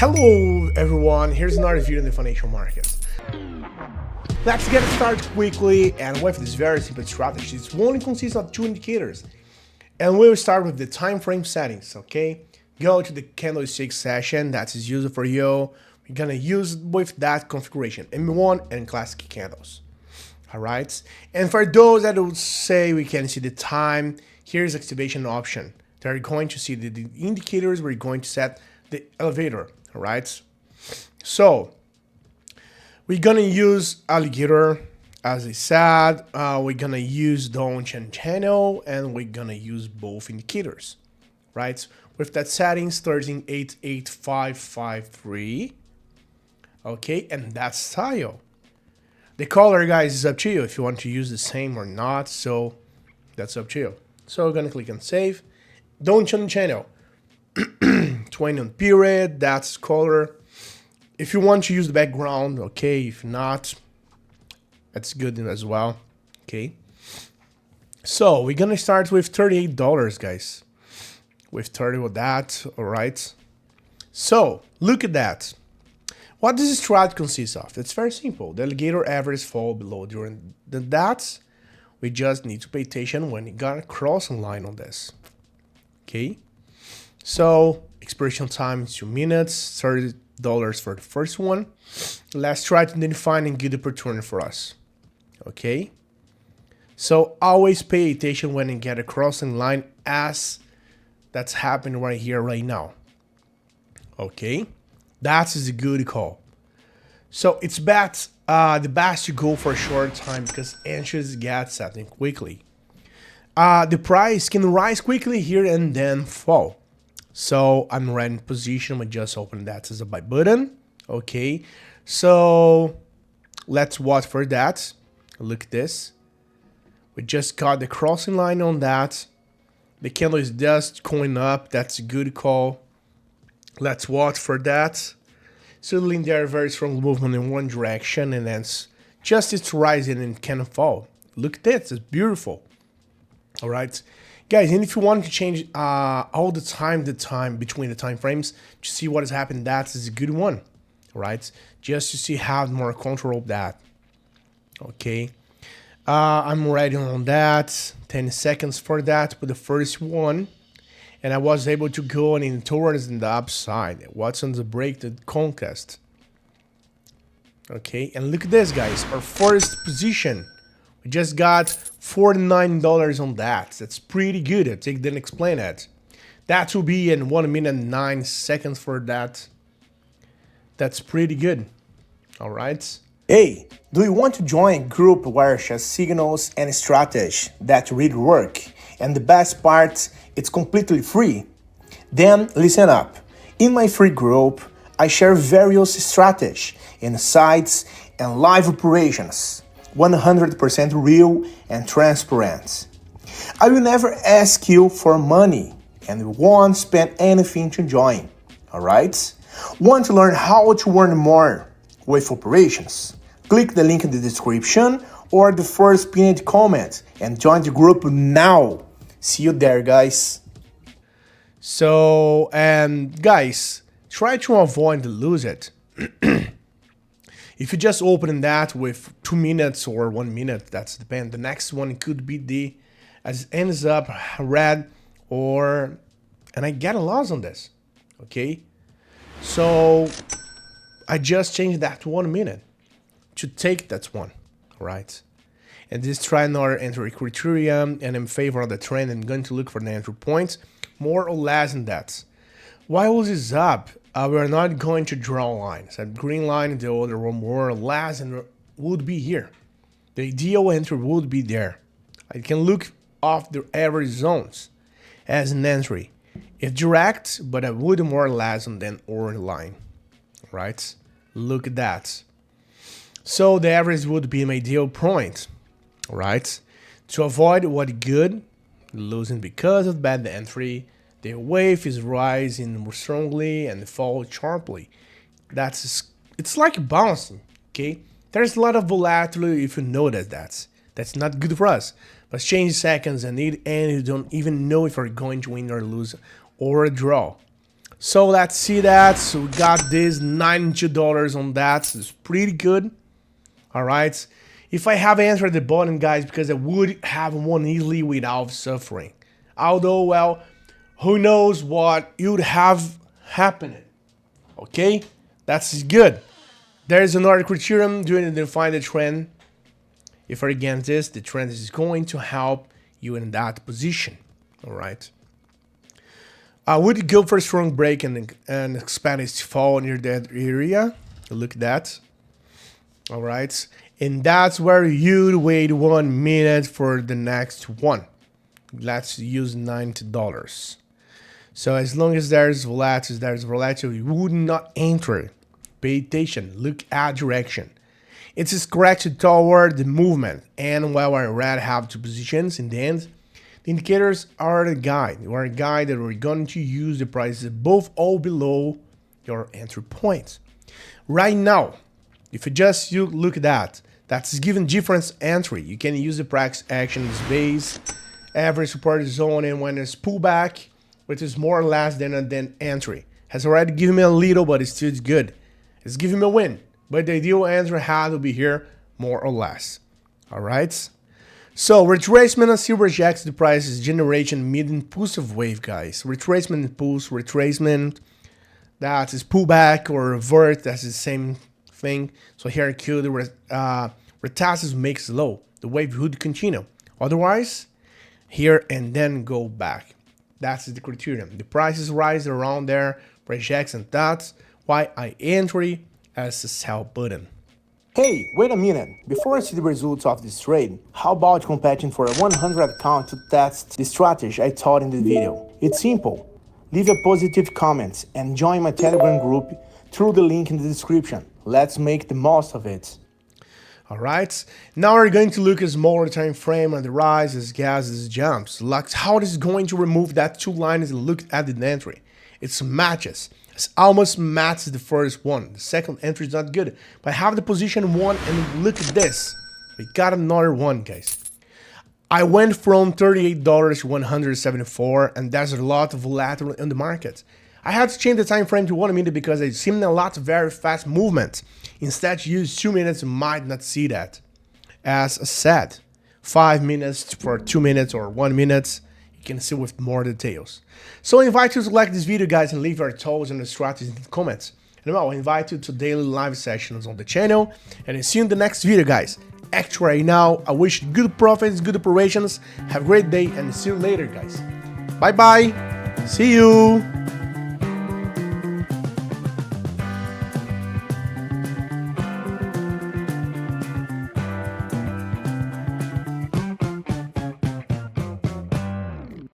Hello everyone, here's another video in the financial markets. Let's get started quickly, and with this very simple strategy. It only consists of two indicators, and we'll start with the time frame settings. Okay, go to the candlestick session that is used for you. We're gonna use with that configuration M1 and classic candles. All right, and for those that would say we can see the time, here's activation option. They're going to see the indicators. We're going to set the elevator. All right, so we're gonna use Alligator, as I said. We're gonna use Donchian Channel, and we're gonna use both indicators, right? With that settings 13.88553. Okay, and that style. The color, guys, is up to you if you want to use the same or not. So that's up to you. So we're gonna click on save. Donchian Channel. 20 on period, that's color. If you want to use the background, okay. If not, that's good as well. Okay, so we're gonna start with $38, guys. With 30 with that. All right, so look at that. What does this strat consist of? It's very simple. The alligator average fall below during the dots. We just need to pay attention when you got a crossing line on this. Okay, so expiration time is 2 minutes, $30 for the first one. Let's try to identify and get the opportunity for us. Okay, so always pay attention when you get a crossing line, as that's happening right here, right now. Okay, that is a good call. So it's the best to go for a short time because entries get setting quickly. The price can rise quickly here and then fall. So I'm right in position. I just opened that as a buy button. Okay, so let's watch for that. Look at this. We just got the crossing line on that. The candle is just going up. That's a good call. Let's watch for that. Suddenly there are very strong movement in one direction, and then it's rising and can fall. Look at this. It's beautiful. All right, guys, and if you want to change all the time between the time frames to see what is happening, that is a good one. All right, just to see how more control of that. Okay, I'm ready on that. 10 seconds for that with the first one, and I was able to go in towards the upside. What's on the break? The conquest. Okay, and look at this, guys. Our first position. We just got $49 on that. That's pretty good. I'll take then explain it. That will be in 1 minute and 9 seconds for that. That's pretty good. All right. Hey, do you want to join a group where share signals and strategy that really work? And the best part, it's completely free. Then listen up. In my free group, I share various strategies, insights, and live operations. 100% real and transparent. I will never ask you for money and won't spend anything to join. Alright? Want to learn how to earn more with operations? Click the link in the description or the first pinned comment and join the group now. See you there, guys. So, guys, try to avoid to lose it. If you just open that with 2 minutes or 1 minute, that's depend. The next one could be as ends up red, and I get a loss on this. Okay, so I just changed that to 1 minute to take that one, right? And this try another entry criteria, and in favor of the trend, I'm going to look for the entry points, more or less than that. While this is up, we're not going to draw lines. A green line, the other one more or less, and would be here. The ideal entry would be there. I can look off the average zones as an entry. It's direct, but I would more or less on the or line. Right? Look at that. So the average would be my ideal point. Right? To avoid what good, losing because of bad entry. The wave is rising strongly and fall sharply. It's like bouncing, okay? There's a lot of volatility if you notice that. That's not good for us. But change seconds and you don't even know if you're going to win or lose or a draw. So let's see that. So we got this $92 on that. So it's pretty good. All right. If I have answered the button, guys, because I would have won easily without suffering. Although, well, who knows what would have happened. Okay, that's good. There's another criterion doing to define the trend. If you're against this, the trend is going to help you in that position. All right. I would go for a strong break and expand its fall near that area. Look at that. All right. And that's where you'd wait 1 minute for the next one. Let's use $90. So as long as there's volatility, you would not enter. Pay attention. Look at direction. It's scratched toward the movement. And while I red have two positions in the end, the indicators are the guide. They are a guide that we're going to use the prices above or below your entry points. Right now, if you look at that, that's given different entry. You can use the price action as base, average support zone, and when there's pullback, which is more or less than entry. Has already given me a little, but it's still good. It's giving me a win. But the ideal answer had to be here, more or less. All right. So retracement and silver rejects the price is generation mid impulsive wave, guys. Retracement impulse, retracement, that is pullback or revert, that's the same thing. So here Q, the retest makes low. The wave would continue. Otherwise, here and then go back. That's the criterion. The prices rise around there, rejects, and that's why I entry as a sell button. Hey, wait a minute. Before I see the results of this trade, how about competing for a 100 account to test the strategy I taught in the video? It's simple. Leave a positive comment and join my Telegram group through the link in the description. Let's make the most of it. All right, now we're going to look at smaller time frame on the rise as gases jumps. Like how it is going to remove that two lines and look at the entry. It's matches. It's almost matches the first one. The second entry is not good, but I have the position one and look at this. We got another one, guys. I went from $38 to $174, and there's a lot of volatility in the market. I had to change the time frame to 1 minute because I've seen a lot of very fast movement. Instead, use 2 minutes, you might not see that. As I said, 5 minutes for 2 minutes or 1 minute, you can see with more details. So I invite you to like this video, guys, and leave your thoughts and strategies in the comments. And well, I invite you to daily live sessions on the channel, and I'll see you in the next video, guys. Actually, right now, I wish you good profits, good operations. Have a great day, and see you later, guys. Bye-bye. See you.